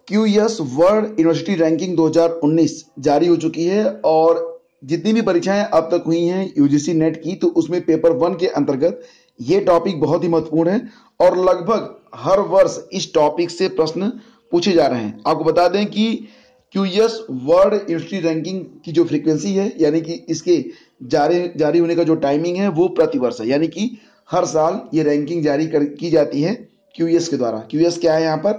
QS world university ranking 2019 जारी हो चुकी है और जितनी भी परीक्षाएं अब तक हुई हैं यूजीसी नेट की, तो उसमें पेपर 1 के अंतर्गत ये टॉपिक बहुत ही महत्वपूर्ण है और लगभग हर वर्ष इस टॉपिक से प्रश्न पूछे जा रहे हैं। आपको बता दें कि QS वर्ल्ड यूनिवर्सिटी रैंकिंग की जो फ्रीक्वेंसी है, यानी कि इसके जारी होने का जो टाइमिंग है वो प्रतिवर्ष है, यानी कि हर साल ये रैंकिंग जारी की जाती है QS के द्वारा। QS क्या है यहाँ पर?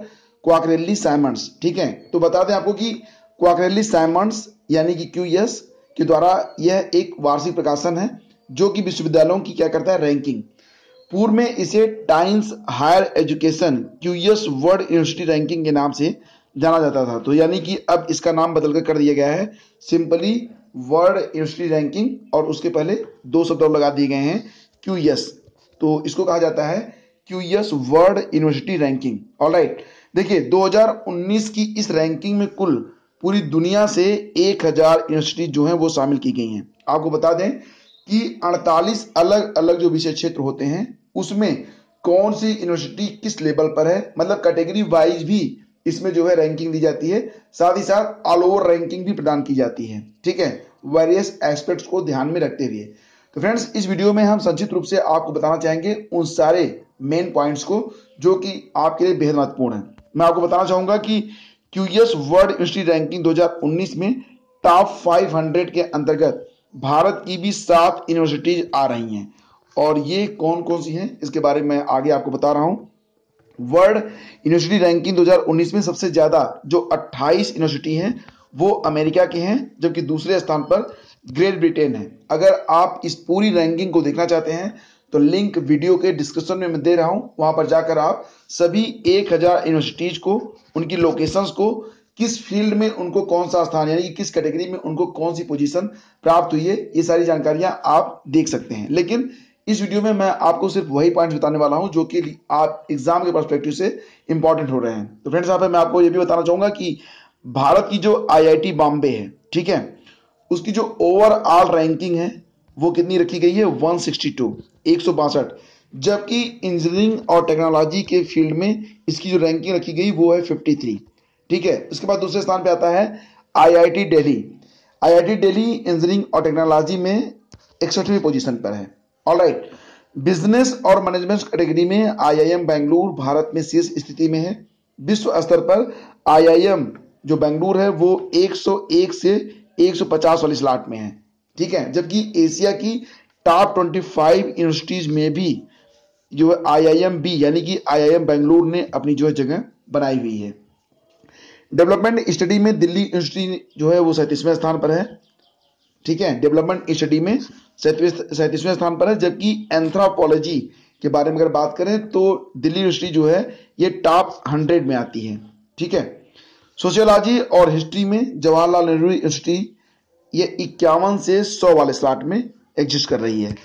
क्वाकरेली साइमंड्स। ठीक है, तो बता दें आपको कि क्वाकरेली साइमंड्स यानी कि QS के द्वारा यह एक वार्षिक प्रकाशन है जो कि विश्वविद्यालयों की क्या करता है, रैंकिंग। पूर्व में इसे times higher education QS world university ranking के नाम से जाना जाता था, तो यानी कि अब इसका नाम बदलकर कर दिया गया है सिंपली वर्ल्ड यूनिवर्सिटी रैंकिंग, और उसके पहले 2 शब्द और लगा दिए गए हैं QS, तो इसको कहा जाता है QS world university ranking. Alright, देखिए 2019 की इस रैंकिंग में कुल पूरी दुनिया से 1000 यूनिवर्सिटी जो हैं वो शामिल की गई हैं। आपको बता दें कि 48 अलग अलग जो विषय क्षेत्र होते हैं उसमें कौन सी यूनिवर्सिटी किस लेवल पर है, मतलब कैटेगरी वाइज भी इसमें जो है रैंकिंग दी जाती है, साथ ही साथ ऑल ओवर रैंकिंग भी प्रदान की जाती है। ठीक है, वेरियस एस्पेक्ट्स को ध्यान में रखते हुए। तो फ्रेंड्स, इस वीडियो में हम संक्षिप्त रूप से आपको बताना चाहेंगे उन सारे मेन पॉइंट्स को जो कि आपके लिए बेहद महत्वपूर्ण है। मैं आपको बताना चाहूंगा कि QS वर्ल्ड यूनिवर्सिटी रैंकिंग 2019 में टॉप 500 के अंतर्गत भारत की भी 7 यूनिवर्सिटीज आ रही हैं, और ये कौन कौन सी हैं इसके बारे में आगे आपको बता रहा हूं। वर्ल्ड यूनिवर्सिटी रैंकिंग 2019 में सबसे ज्यादा जो 28 यूनिवर्सिटी हैं वो अमेरिका के हैं, जबकि दूसरे स्थान पर ग्रेट ब्रिटेन है। अगर आप इस पूरी रैंकिंग को देखना चाहते हैं तो लिंक वीडियो के डिस्क्रिप्शन में मैं दे रहा हूं, वहां पर जाकर आप सभी 1000 यूनिवर्सिटीज को, उनकी लोकेशंस को, किस फील्ड में उनको कौन सा स्थान यानी कि किस कैटेगरी में उनको कौन सी पोजीशन प्राप्त हुई है, ये सारी जानकारियां आप देख सकते हैं। लेकिन इस वीडियो में मैं आपको सिर्फ वही पॉइंट्स बताने वाला हूं जो कि आप एग्जाम के पर्सपेक्टिव से इंपॉर्टेंट हो रहे हैं। तो फ्रेंड्स, यहाँ पे मैं आपको ये भी बताना चाहूंगा कि भारत की जो IIT बॉम्बे है, ठीक है, उसकी जो ओवरऑल रैंकिंग है वो कितनी रखी गई है, 162, 162, जबकि इंजीनियरिंग और टेक्नोलॉजी के फील्ड में इसकी जो रैंकिंग रखी गई वो है 53। ठीक है, उसके बाद दूसरे स्थान पे आता है IIT Delhi. IIT Delhi engineering और टेक्नोलॉजी में 61वीं पोजीशन पर है। ऑलराइट, बिजनेस और मैनेजमेंट कैटेगरी में IIM बेंगलुरु भारत में शीर्ष स्थिति में है। विश्व स्तर पर IIM जो बेंगलुरु है वो 101 से 150 वाली स्लॉट में है। ठीक है, जबकि एशिया की टॉप 25 यूनिवर्सिटीज में भी जो है IIM B यानी कि IIM बेंगलुरु ने अपनी जो है जगह बनाई हुई है। डेवलपमेंट स्टडी में दिल्ली यूनिवर्सिटी जो है वो 37वें स्थान पर है। ठीक है, डेवलपमेंट स्टडी में 37वें स्थान पर है, जबकि एंथ्रोपोलॉजी के बारे में अगर बात करें तो दिल्ली यूनिवर्सिटी जो है ये टॉप 100 में आती है। ठीक है, सोशियोलॉजी और हिस्ट्री में जवाहरलाल नेहरू यूनिवर्सिटी ये 51 से 100 वाले स्लॉट में एग्जिस्ट कर रही है।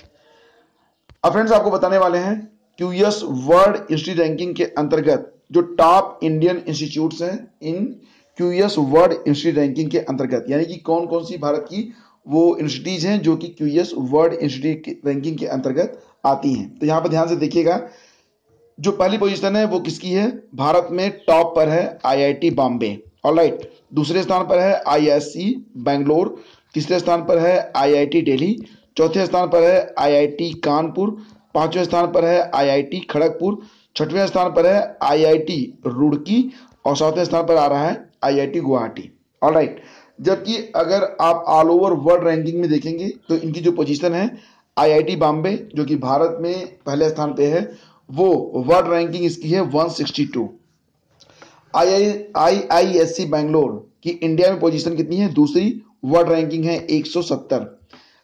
अब फ्रेंड्स, आपको बताने वाले हैं QS वर्ल्ड यूनिवर्सिटी रैंकिंग के अंतर्गत जो टॉप इंडियन इंस्टीट्यूट्स हैं इन QS वर्ल्ड यूनिवर्सिटी रैंकिंग के अंतर्गत, यानी कि कौन कौन सी भारत की वो यूनिवर्सिटीज हैं जो कि QS वर्ल्ड यूनिवर्सिटी रैंकिंग के अंतर्गत आती हैं। तो यहाँ पर ध्यान से देखिएगा, जो पहली पोजीशन है वो किसकी है, भारत में टॉप पर है IIT बॉम्बे। ऑलराइट, दूसरे स्थान पर है IISc बेंगलोर, तीसरे स्थान पर है IIT दिल्ली, चौथे स्थान पर है IIT कानपुर, पांचवें स्थान पर है IIT खड़गपुर, छठवें स्थान पर है IIT रुड़की, और सातवें स्थान पर आ रहा है IIT गुवाहाटी। ऑलराइट, जबकि अगर आप ऑल ओवर वर्ल्ड रैंकिंग में देखेंगे तो इनकी जो पोजीशन है IIT बॉम्बे जो कि भारत में पहले स्थान पे है, वो वर्ल्ड रैंकिंग इसकी है 162। IISc बेंगलोर की इंडिया में पोजीशन कितनी है, दूसरी, वर्ल्ड रैंकिंग है 170।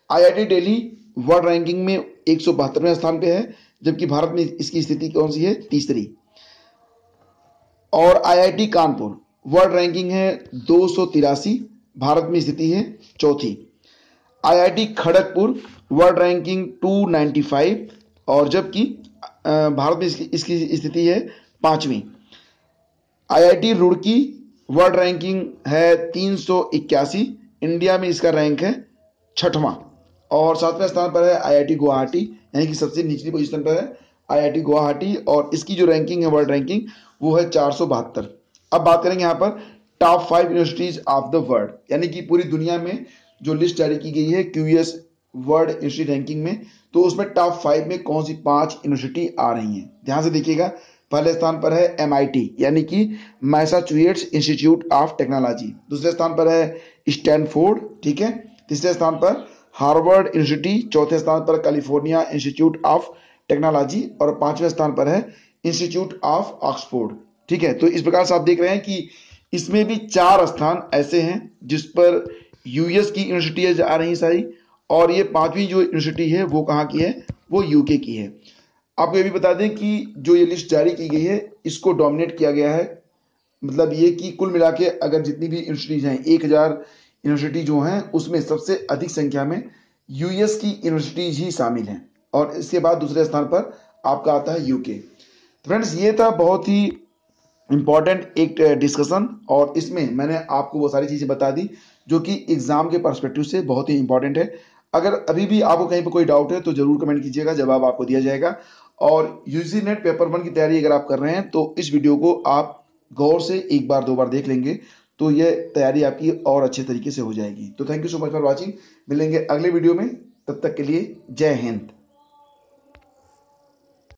IIT दिल्ली वर्ल्ड रैंकिंग में 172वें स्थान पे है, जबकि भारत में इसकी स्थिति कौन सी है, तीसरी। और IIT कानपुर वर्ल्ड रैंकिंग है 283, भारत में स्थिति है चौथी। IIT खड़गपुर वर्ल्ड रैंकिंग 295, और जबकि भारत में इसकी स्थिति है पांचवी। IIT रुड़की वर्ल्ड रैंकिंग है 381, इंडिया में इसका रैंक है छठवां, और सातवें स्थान पर है IIT गुवाहाटी, यानी कि सबसे निचली पोजीशन पर है IIT गुवाहाटी, और इसकी जो रैंकिंग है वर्ल्ड रैंकिंग वो है 472। अब बात करेंगे यहाँ पर top 5 universities of the world, यानी कि पूरी दुनिया में जो लिस्ट जारी की गई है क्यूएस वर्ल्ड यूनिवर्सिटी रैंकिंग में, तो उसमें टॉप 5 में कौन सी 5 यूनिवर्सिटी आ रही हैं। ध्यान से देखिएगा। पहले स्थान पर है MIT यानी कि मैसाचुसेट्स इंस्टीट्यूट ऑफ टेक्नोलॉजी। दूसरे स्थान पर है स्टैनफोर्ड, ठीक है। तीसरे स्थान पर हार्वर्ड यूनिवर्सिटी। चौथे स्थान पर कैलिफोर्निया इंस्टीट्यूट ऑफ टेक्नोलॉजी और पांचवें स्थान पर है इंस्टीट्यूट ऑफ ऑक्सफोर्ड, ठीक है। तो इस प्रकार से आप देख रहे हैं कि इसमें भी 4 स्थान ऐसे हैं जिस पर यूएस की यूनिवर्सिटी आ रही सारी, और ये 5वीं जो यूनिवर्सिटी है वो कहाँ की है, वो यूके की है। आपको ये भी बता दें कि जो ये लिस्ट जारी की गई है इसको डोमिनेट किया गया है, मतलब ये कि कुल मिला के अगर जितनी भी यूनिवर्सिटीज हैं 1000 यूनिवर्सिटी जो हैं उसमें सबसे अधिक संख्या में यूएस की यूनिवर्सिटीज ही शामिल हैं, और इसके बाद दूसरे स्थान पर आपका आता है यूके। फ्रेंड्स, ये था बहुत ही इंपॉर्टेंट एक डिस्कशन, और इसमें मैंने आपको वो सारी चीज़ें बता दी जो कि एग्जाम के पर्सपेक्टिव से बहुत ही इंपॉर्टेंट है। अगर अभी भी आपको कहीं पर कोई डाउट है तो जरूर कमेंट कीजिएगा, जवाब आपको दिया जाएगा। और यूजीसी नेट पेपर 1 की तैयारी अगर आप कर रहे हैं तो इस वीडियो को आप गौर से एक बार 2 बार देख लेंगे तो ये तैयारी आपकी और अच्छे तरीके से हो जाएगी। तो thank you so much for watching. मिलेंगे अगले वीडियो में, तब तक के लिए जय हिंद।